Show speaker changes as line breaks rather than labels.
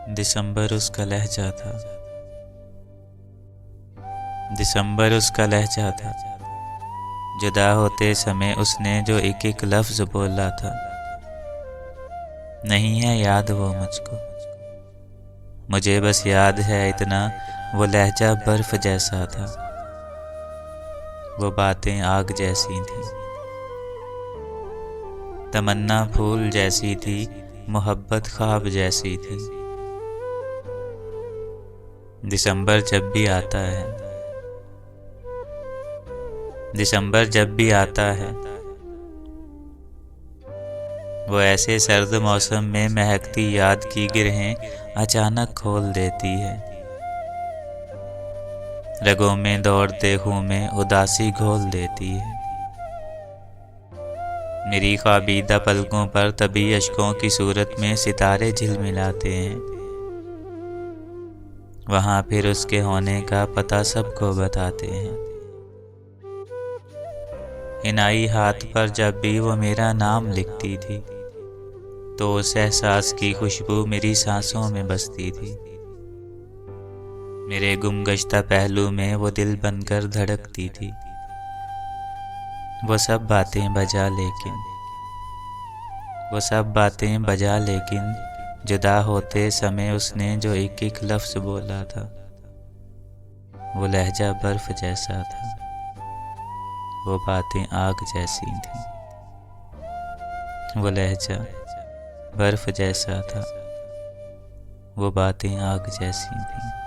दिसंबर उसका लहजा था, दिसंबर उसका लहजा था। जुदा होते समय उसने जो एक एक लफ्ज बोला था, नहीं है याद वो मुझको। मुझे बस याद है इतना, वो लहजा बर्फ जैसा था, वो बातें आग जैसी थी। तमन्ना फूल जैसी थी, मोहब्बत ख्वाब जैसी थी। दिसंबर जब भी आता है, दिसंबर जब भी आता है, वो ऐसे सर्द मौसम में महकती याद की गिरहें अचानक खोल देती है। रगों में दौड़ते खून में उदासी घोल देती है। मेरी ख्वाबीदा पलकों पर तभी अश्कों की सूरत में सितारे झिलमिलाते हैं। वहां फिर उसके होने का पता सबको बताते हैं। हिनाई हाथ पर जब भी वो मेरा नाम लिखती थी, तो उस एहसास की खुशबू मेरी सांसों में बसती थी। मेरे गुमगश्ता पहलू में वो दिल बनकर धड़कती थी। वो सब बातें बजा लेकिन, वो सब बातें बजा लेकिन जुदा होते समय उसने जो एक एक लफ्ज बोला था, वो लहजा बर्फ जैसा था, वो बातें आग जैसी थी। वो लहजा बर्फ जैसा था, वो बातें आग जैसी थी।